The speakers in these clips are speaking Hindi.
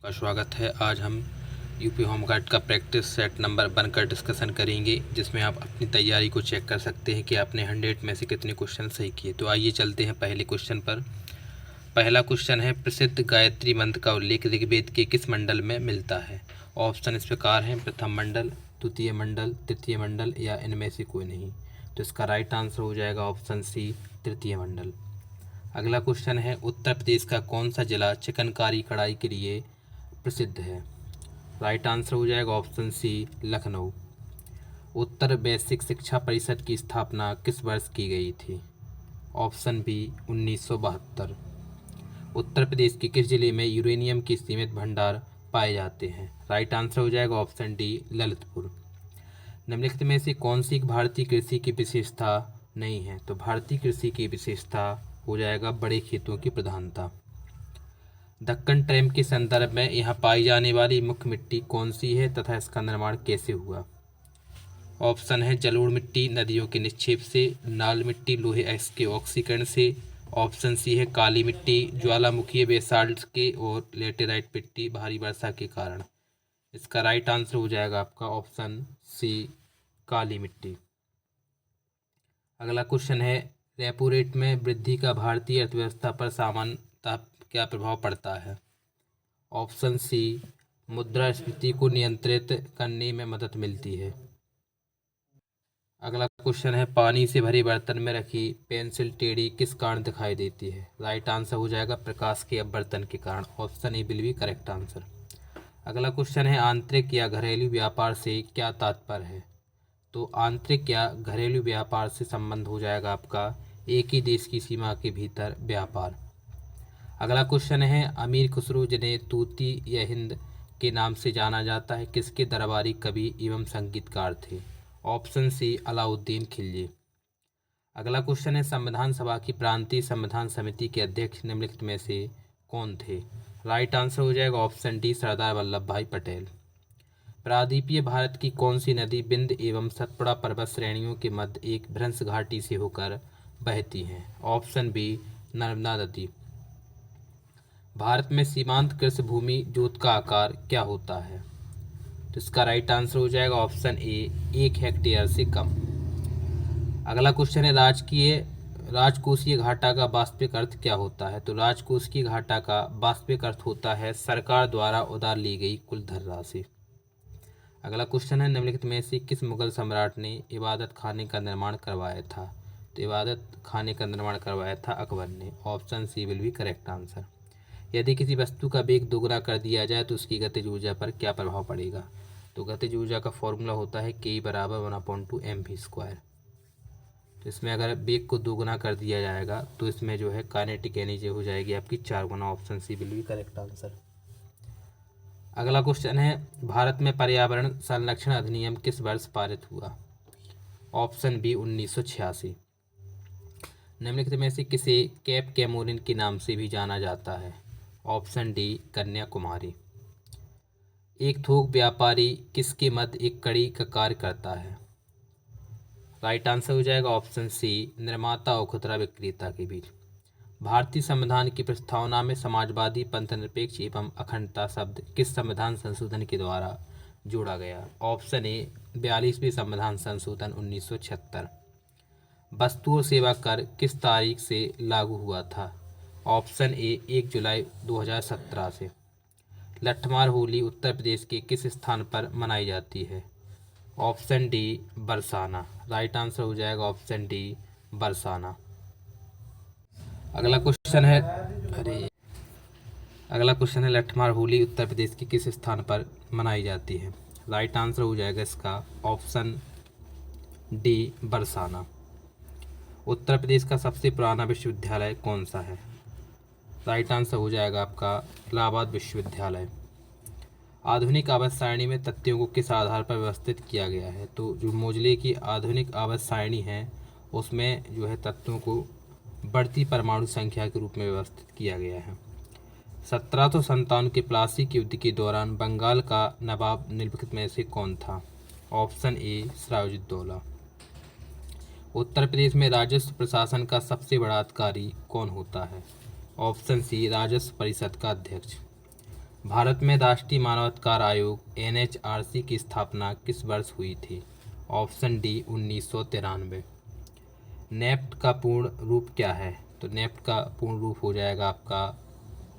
का स्वागत है। आज हम यूपी होमगार्ड का प्रैक्टिस सेट नंबर 1 का डिस्कशन करेंगे, जिसमें आप अपनी तैयारी को चेक कर सकते हैं कि आपने 100 में से कितने क्वेश्चन सही किए। तो आइए चलते हैं पहले क्वेश्चन पर। पहला क्वेश्चन है, प्रसिद्ध गायत्री मंत्र का उल्लेख ऋग्वेद के किस मंडल में मिलता है? ऑप्शन इस प्रकार हैं, प्रथम मंडल, द्वितीय मंडल, तृतीय मंडल या इनमें से कोई नहीं। तो इसका राइट आंसर हो जाएगा ऑप्शन सी, तृतीय मंडल। अगला क्वेश्चन है, उत्तर प्रदेश का कौन सा जिला चिकनकारी कढ़ाई के लिए प्रसिद्ध है? राइट आंसर हो जाएगा ऑप्शन सी, लखनऊ। उत्तर बेसिक शिक्षा परिषद की स्थापना किस वर्ष की गई थी? Option B, 1972। उत्तर प्रदेश के किस जिले में यूरेनियम के सीमित भंडार पाए जाते हैं? राइट आंसर हो जाएगा ऑप्शन डी, ललितपुर। निम्नलिखित में से कौन सी भारतीय कृषि की विशेषता नहीं है? तो भारतीय कृषि की विशेषता हो जाएगा बड़े खेतों की प्रधानता। दक्कन ट्रेम के संदर्भ में यहाँ पाई जाने वाली मुख्य मिट्टी कौन सी है तथा इसका निर्माण कैसे हुआ? ऑप्शन है, जलोढ़ मिट्टी नदियों के निक्षेप से, नाल मिट्टी लोहे एक्स के ऑक्सीकरण से, ऑप्शन सी है काली मिट्टी ज्वालामुखीय बेसाल्ट के, और लेटेराइट मिट्टी भारी वर्षा के कारण। इसका राइट आंसर हो जाएगा आपका ऑप्शन सी, काली मिट्टी। अगला क्वेश्चन है, रेपो रेट में वृद्धि का भारतीय अर्थव्यवस्था पर सामान्यतः क्या प्रभाव पड़ता है? ऑप्शन सी, मुद्रास्फीति को नियंत्रित करने में मदद मिलती है। अगला क्वेश्चन है, पानी से भरे बर्तन में रखी पेंसिल टेढ़ी किस कारण दिखाई देती है? राइट आंसर हो जाएगा प्रकाश के अपवर्तन के कारण। Option A will be correct answer. अगला क्वेश्चन है, आंतरिक या घरेलू व्यापार से क्या तात्पर्य है? तो आंतरिक या घरेलू व्यापार से संबंध हो जाएगा आपका एक ही देश की सीमा के भीतर व्यापार। अगला क्वेश्चन है, अमीर खुसरो जिन्हें तूती या हिंद के नाम से जाना जाता है किसके दरबारी कवि एवं संगीतकार थे? Option C, Alauddin Khilji. अगला क्वेश्चन है, संविधान सभा की प्रांतीय संविधान समिति के अध्यक्ष निम्नलिखित में से कौन थे? राइट आंसर हो जाएगा ऑप्शन डी, सरदार वल्लभ भाई पटेल। प्रायद्वीपीय भारत की कौन सी नदी विंध्य एवं सतपुड़ा पर्वत श्रेणियों के मध्य एक भ्रंश घाटी से होकर बहती है? ऑप्शन बी, नर्मदा नदी। भारत में सीमांत कृषि भूमि जोत का आकार क्या होता है? तो इसका राइट आंसर हो जाएगा ऑप्शन ए, 1 हेक्टेयर से कम। अगला क्वेश्चन है, राजकोषीय घाटा का वास्तविक अर्थ क्या होता है? तो राजकोषीय घाटा का वास्तविक अर्थ होता है सरकार द्वारा उधार ली गई कुल धनराशि। अगला क्वेश्चन है, निम्नलिखित में से किस मुगल सम्राट ने इबादत खाने का निर्माण करवाया था? तो इबादत खाने का निर्माण करवाया था अकबर ने। Option C will be correct answer. यदि किसी वस्तु का वेग दोगुना कर दिया जाए तो उसकी गतिज ऊर्जा पर क्या प्रभाव पड़ेगा? तो गतिज ऊर्जा का फॉर्मूला होता है के बराबर 1/2 mv²। तो इसमें अगर वेग को दोगुना कर दिया जाएगा तो इसमें जो है काइनेटिक एनर्जी हो जाएगी आपकी 4 गुना। Option C will be correct answer. अगला क्वेश्चन है, भारत में पर्यावरण संरक्षण अधिनियम किस वर्ष पारित हुआ? Option B, 1986। निम्नलिखित में से किसे कैप कैमोरिन के नाम से भी जाना जाता है? Option D, Kanyakumari. एक थोक व्यापारी किसके मध्य एक कड़ी का कार्य करता है? राइट आंसर हो जाएगा ऑप्शन सी, निर्माता और खुदरा विक्रेता के बीच। भारतीय संविधान की प्रस्तावना में समाजवादी, पंथनिरपेक्ष एवं अखंडता शब्द किस संविधान संशोधन के द्वारा जोड़ा गया? ऑप्शन ए, 42वें संविधान संशोधन 1976। वस्तु और सेवा कर किस तारीख से लागू हुआ था? ऑप्शन ए, 1 जुलाई 2017 से। लठमार होली उत्तर प्रदेश के किस स्थान पर मनाई जाती है? Option D, Barsana. Right answer हो जाएगा ऑप्शन डी, बरसाना। अगला क्वेश्चन है, लठमार होली उत्तर प्रदेश के किस स्थान पर मनाई जाती है? राइट आंसर हो जाएगा इसका ऑप्शन डी, बरसाना। उत्तर प्रदेश का सबसे पुराना विश्वविद्यालय कौन सा है? राइट आंसर हो जाएगा आपका इलाहाबाद विश्वविद्यालय। आधुनिक आवर्त सारणी में तथ्यों को किस आधार पर व्यवस्थित किया गया है? तो जो मोजले की आधुनिक आवर्त सारणी है उसमें जो है तथ्यों को बढ़ती परमाणु संख्या के रूप में व्यवस्थित किया गया है। 1757 के प्लासी युद्ध के दौरान बंगाल का नवाब निम्नलिखित में से कौन था? Option A, Siraj-ud-Daulah. उत्तर प्रदेश में राजस्व प्रशासन का सबसे बड़ा अधिकारी कौन होता है? ऑप्शन सी, राजस्व परिषद का अध्यक्ष। भारत में राष्ट्रीय मानवाधिकार आयोग NHRC की स्थापना किस वर्ष हुई थी? Option D 1993। नेफ्ट का पूर्ण रूप क्या है? तो नेफ्ट का पूर्ण रूप हो जाएगा आपका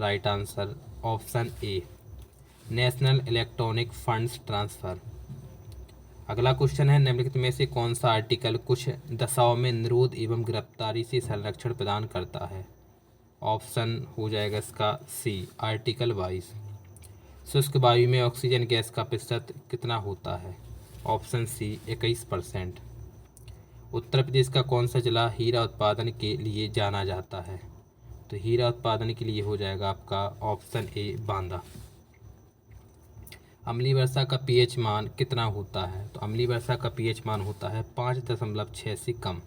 right answer option A national electronic funds transfer. अगला क्वेश्चन है, निम्नलिखित में से कौन सा आर्टिकल कुछ दशाओं में निरोध एवं गिरफ्तारी से संरक्षण प्रदान करता है? ऑप्शन हो जाएगा इसका सी आर्टिकल 22। शुष्क वायु में ऑक्सीजन गैस का प्रतिशत कितना होता है? ऑप्शन सी 21%। उत्तर प्रदेश का कौन सा जिला हीरा उत्पादन के लिए जाना जाता है? तो हीरा उत्पादन के लिए हो जाएगा आपका ऑप्शन ए बांदा। अम्लीय वर्षा का pH मान कितना होता है? तो अम्लीय वर्षा का pH मान होता है 5.6 से कम।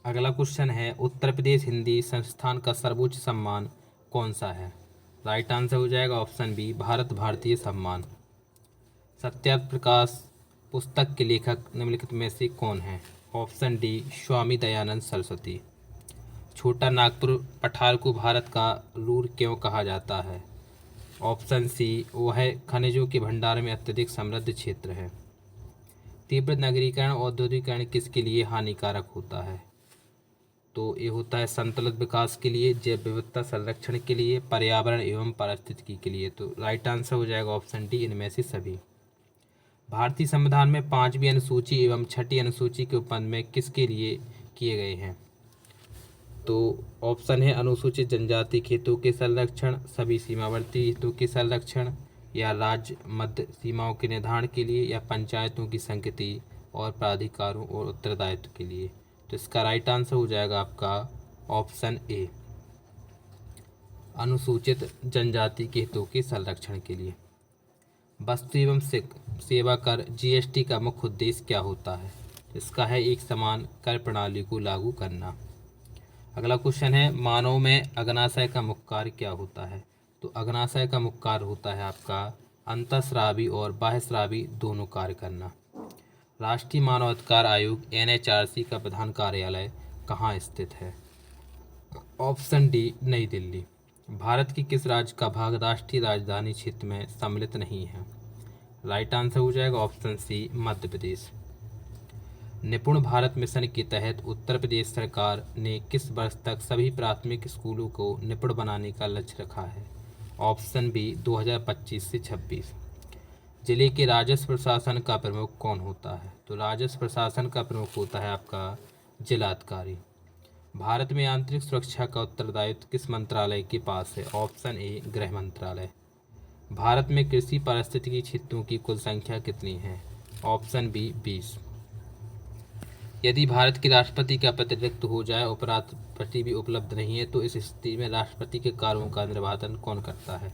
अगला क्वेश्चन है, उत्तर प्रदेश हिंदी संस्थान का सर्वोच्च सम्मान कौन सा है? राइट आंसर हो जाएगा ऑप्शन बी भारत भारतीय सम्मान। सत्यार्थ प्रकाश पुस्तक के लेखक निम्नलिखित में से कौन है? Option D Swami Dayanand Saraswati. छोटा नागपुर पठार को भारत का रूर क्यों कहा जाता है? ऑप्शन सी वह खनिजों के भंडार में अत्यधिक समृद्ध क्षेत्र है। तीव्र नगरीकरण औद्योगिकरण किसके लिए हानिकारक होता है? तो ये होता है संतुलित विकास के लिए, जैव विविधता संरक्षण के लिए, पर्यावरण एवं पारिस्थितिकी के लिए। तो राइट आंसर हो जाएगा ऑप्शन डी इनमें से सभी। भारतीय संविधान में 5वीं अनुसूची एवं 6ठी अनुसूची के उपबंध में किसके लिए किए गए हैं? तो ऑप्शन है अनुसूचित जनजाति के हितों के संरक्षण, सभी सीमावर्ती हितों के संरक्षण, या राज्य मध्य सीमाओं के निर्धारण के लिए, या पंचायतों की संगति और प्राधिकारों और उत्तरदायित्व के लिए। तो इसका राइट आंसर हो जाएगा आपका ऑप्शन ए अनुसूचित जनजाति के हितों के संरक्षण के लिए। वस्तु एवं सेवा कर GST का मुख्य उद्देश्य क्या होता है? इसका है एक समान कर प्रणाली को लागू करना। अगला क्वेश्चन है, मानव में अग्नाशय का मुख्य कार्य क्या होता है? तो अग्नाशय का मुख्य कार्य होता है आपका अंतःस्रावी और बाह्यस्रावी दोनों कार्य करना। राष्ट्रीय मानवाधिकार आयोग NHRC का प्रधान कार्यालय कहाँ स्थित है? ऑप्शन डी नई दिल्ली। भारत के किस राज्य का भाग राष्ट्रीय राजधानी क्षेत्र में सम्मिलित नहीं है? राइट आंसर हो जाएगा ऑप्शन सी मध्य प्रदेश। निपुण भारत मिशन के तहत उत्तर प्रदेश सरकार ने किस वर्ष तक सभी प्राथमिक स्कूलों को निपुण बनाने का लक्ष्य रखा है? ऑप्शन बी 2025 से 26। जिले के राजस्व प्रशासन का प्रमुख कौन होता है? तो राजस्व प्रशासन का प्रमुख होता है आपका जिलाधिकारी। भारत में आंतरिक सुरक्षा का उत्तरदायित्व किस मंत्रालय के पास है? ऑप्शन ए गृह मंत्रालय। भारत में कृषि पारिस्थितिकी क्षेत्रों की कुल संख्या कितनी है? Option B 20। यदि भारत के राष्ट्रपति का पद रिक्त हो जाए, उपराष्ट्रपति भी उपलब्ध नहीं है, तो इस स्थिति में राष्ट्रपति के कार्यों का निर्वाहन कौन करता है?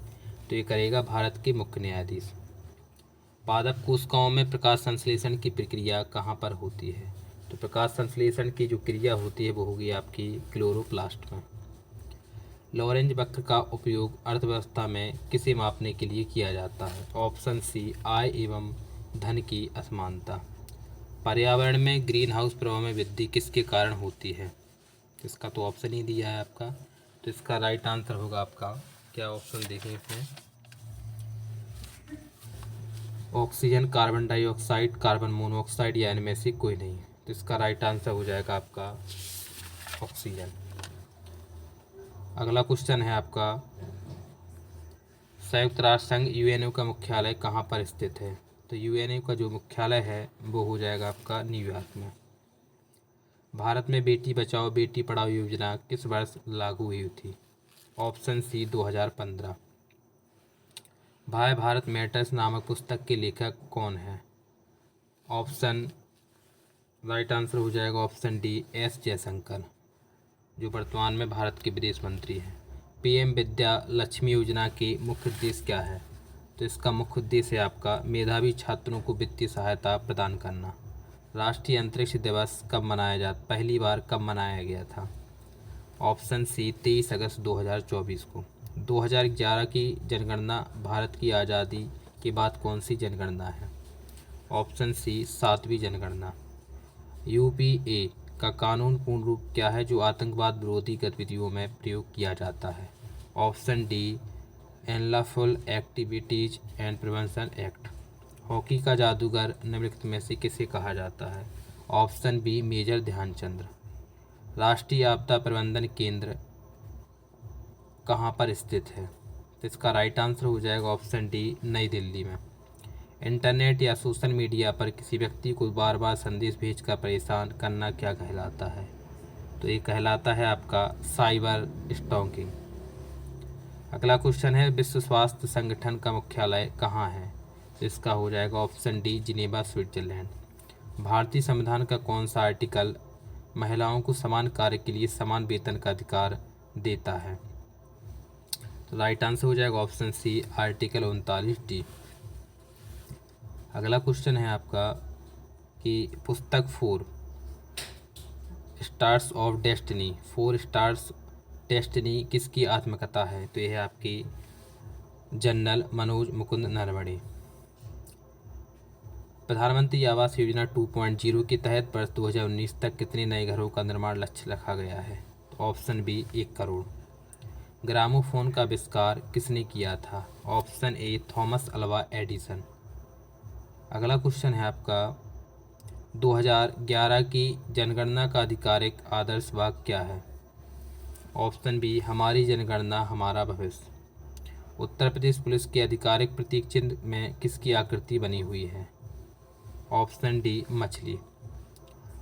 तो ये करेगा भारत के मुख्य न्यायाधीश। पादप कोशिकाओं में प्रकाश संश्लेषण की प्रक्रिया कहाँ पर होती है? तो प्रकाश संश्लेषण की जो क्रिया होती है वो होगी आपकी क्लोरोप्लास्ट में। लॉरेंज वक्र का उपयोग अर्थव्यवस्था में किसे मापने के लिए किया जाता है? ऑप्शन सी आय एवं धन की असमानता। पर्यावरण में ग्रीन हाउस प्रभाव में वृद्धि किसके कारण होती है? इसका तो ऑप्शन ही दिया है आपका, तो इसका राइट आंसर होगा आपका क्या ऑप्शन देखें इसमें, oxygen, carbon dioxide, carbon monoxide, या इनमें से कोई नहीं। तो इसका राइट आंसर हो जाएगा आपका ऑक्सीजन। अगला क्वेश्चन है आपका, संयुक्त राष्ट्र संघ UNO का मुख्यालय कहाँ पर स्थित है? तो UNO का जो मुख्यालय है वो हो जाएगा आपका न्यूयॉर्क में। भारत में बेटी बचाओ बेटी पढ़ाओ योजना किस वर्ष लागू हुई थी? Option C 2015। भाई भारत मैटर्स नामक पुस्तक के लेखक कौन है? ऑप्शन राइट आंसर हो जाएगा ऑप्शन डी S जयशंकर, जो वर्तमान में भारत के विदेश मंत्री हैं। PM विद्या लक्ष्मी योजना की मुख्य उद्देश्य क्या है? तो इसका मुख्य उद्देश्य है आपका मेधावी छात्रों को वित्तीय सहायता प्रदान करना। राष्ट्रीय अंतरिक्ष दिवस पहली बार कब मनाया गया था? ऑप्शन सी 23 अगस्त 2024 को। 2011 की जनगणना भारत की आज़ादी के बाद कौन सी जनगणना है? ऑप्शन सी 7वीं जनगणना। UPA का कानून पूर्ण रूप क्या है जो आतंकवाद विरोधी गतिविधियों में प्रयोग किया जाता है? Option D unlawful activities and prevention act. Hockey का जादूगर निम्नलिखित में से किसे कहा जाता है? Option B major Dhyan Chand. राष्ट्रीय आपदा प्रबंधन केंद्र कहाँ पर स्थित है? तो इसका राइट आंसर हो जाएगा ऑप्शन डी नई दिल्ली में। इंटरनेट या सोशल मीडिया पर किसी व्यक्ति को बार बार संदेश भेजकर परेशान करना क्या कहलाता है? तो ये कहलाता है आपका साइबर स्टॉकिंग। अगला क्वेश्चन है विश्व स्वास्थ्य संगठन का मुख्यालय कहाँ है? तो इसका हो जाएगा ऑप्शन डी जिनेवा स्विट्जरलैंड। भारतीय संविधान का कौन सा आर्टिकल महिलाओं को समान कार्य के लिए समान वेतन का अधिकार देता है? तो राइट आंसर हो जाएगा ऑप्शन सी आर्टिकल 39D। अगला क्वेश्चन है आपका कि पुस्तक 4 stars of destiny 4 stars destiny किसकी आत्मकथा है? तो यह है आपकी जनरल मनोज मुकुंद नरवणे। प्रधानमंत्री आवास योजना 2.0 के तहत वर्ष 2019 तक कितने नए घरों का निर्माण लक्ष्य रखा गया है? तो ऑप्शन बी 1 करोड़। ग्रामोफोन का आविष्कार किसने किया था? Option A Thomas Alva Edison. अगला क्वेश्चन है आपका 2011 की जनगणना का आधिकारिक आदर्श वाक्य क्या है? ऑप्शन बी हमारी जनगणना हमारा भविष्य। उत्तर प्रदेश पुलिस के आधिकारिक प्रतीक चिन्ह में किसकी आकृति बनी हुई है? ऑप्शन डी मछली।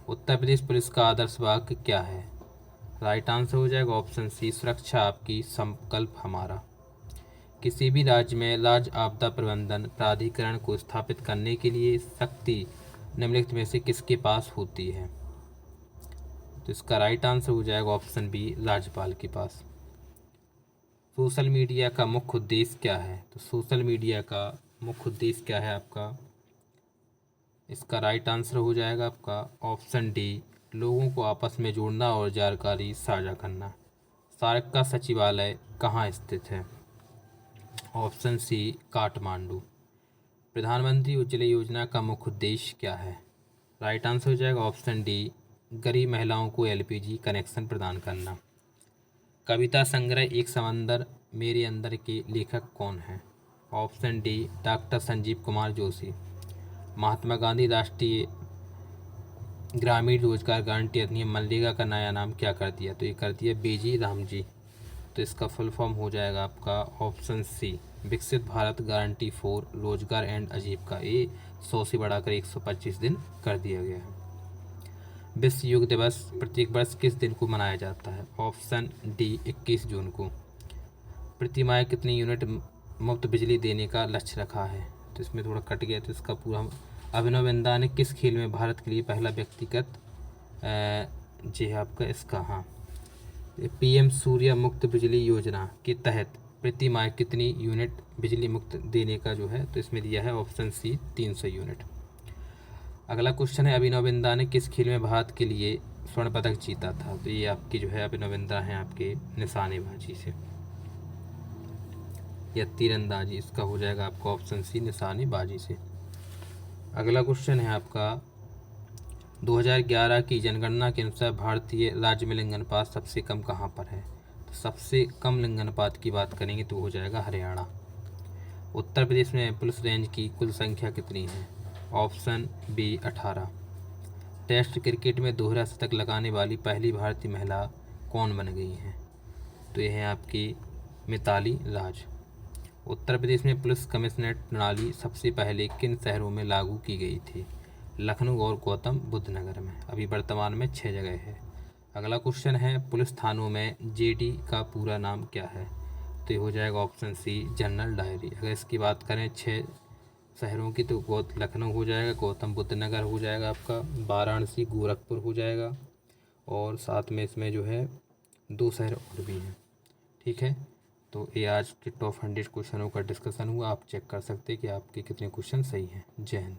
उत्तर प्रदेश पुलिस का आदर्श वाक्य क्या है? राइट आंसर हो जाएगा ऑप्शन सी सुरक्षा आपकी संकल्प हमारा। किसी भी राज्य में राज्य आपदा प्रबंधन प्राधिकरण को स्थापित करने के लिए शक्ति निम्नलिखित में से किसके पास होती है? तो इसका राइट आंसर हो जाएगा ऑप्शन बी राज्यपाल के पास। सोशल मीडिया का मुख्य उद्देश्य क्या है? तो सोशल मीडिया का मुख्य उद्देश्य क्या है आपका? इसका राइट आंसर हो जाएगा आपका ऑप्शन डी लोगों को आपस में जोड़ना और जानकारी साझा करना। सार्क का सचिवालय कहाँ स्थित है? Option C Kathmandu. प्रधानमंत्री उज्ज्वला योजना का मुख्य उद्देश्य क्या है? राइट आंसर हो जाएगा ऑप्शन डी गरीब महिलाओं को LPG कनेक्शन प्रदान करना। कविता संग्रह एक समंदर मेरे अंदर के लेखक कौन हैं? Option D doctor Sanjeev Kumar Joshi. Mahatma Gandhi राष्ट्रीय ग्रामीण रोजगार गारंटी अधिनियम मनरेगा का नया नाम क्या कर दिया? तो ये कर दिया बेजी रामजी। तो इसका फुल फॉर्म हो जाएगा आपका ऑप्शन सी विकसित भारत गारंटी फॉर रोजगार एंड आजीविका। ये 100 से बढ़ाकर 125 दिन कर दिया गया है। विश्व योग दिवस प्रत्येक वर्ष किस दिन को मनाया जाता है? ऑप्शन डी 21 जून को। प्रति माह कितनी यूनिट मुफ्त बिजली देने का लक्ष्य रखा है? तो इसमें थोड़ा कट गया तो इसका पूरा अभिनव बिंद्रा ने किस खेल में भारत के लिए पहला व्यक्तिगत जी है आपका इसका हाँ PM सूर्य मुक्त बिजली योजना के तहत प्रति माह कितनी यूनिट बिजली मुक्त देने का जो है तो इसमें दिया है ऑप्शन सी 300 यूनिट। अगला क्वेश्चन है अभिनव बिंद्रा ने किस खेल में भारत के लिए स्वर्ण पदक जीता था? तो ये आपकी जो है अभिनव बिंद्रा है आपके निशानेबाजी से या तीरंदाजी। इसका हो जाएगा आपका ऑप्शन सी निशानेबाजी से। अगला क्वेश्चन है आपका 2011 की जनगणना के अनुसार भारतीय राज्य में लिंगानुपात सबसे कम कहाँ पर है? तो सबसे कम लिंगानुपात की बात करेंगे तो हो जाएगा हरियाणा। उत्तर प्रदेश में पुलिस रेंज की कुल संख्या कितनी है? Option B 18। टेस्ट क्रिकेट में दोहरा शतक लगाने वाली पहली भारतीय महिला कौन बन गई हैं? तो यह है आपकी मिताली राज। उत्तर प्रदेश में पुलिस कमिश्नरेट प्रणाली सबसे पहले किन शहरों में लागू की गई थी? लखनऊ और गौतम बुद्ध नगर में। अभी वर्तमान में 6 जगह है। अगला क्वेश्चन है पुलिस थानों में JD का पूरा नाम क्या है? तो ये हो जाएगा ऑप्शन सी जनरल डायरी। अगर इसकी बात करें 6 शहरों की तो लखनऊ हो जाएगा, गौतम बुद्ध नगर हो जाएगा आपका, वाराणसी गोरखपुर हो जाएगा और साथ में इसमें जो है 2 शहर और भी हैं। ठीक है, तो ये आज के टॉप 100 क्वेश्चनों का डिस्कशन हुआ। आप चेक कर सकते हैं कि आपके कितने क्वेश्चन सही हैं। जय हिंद।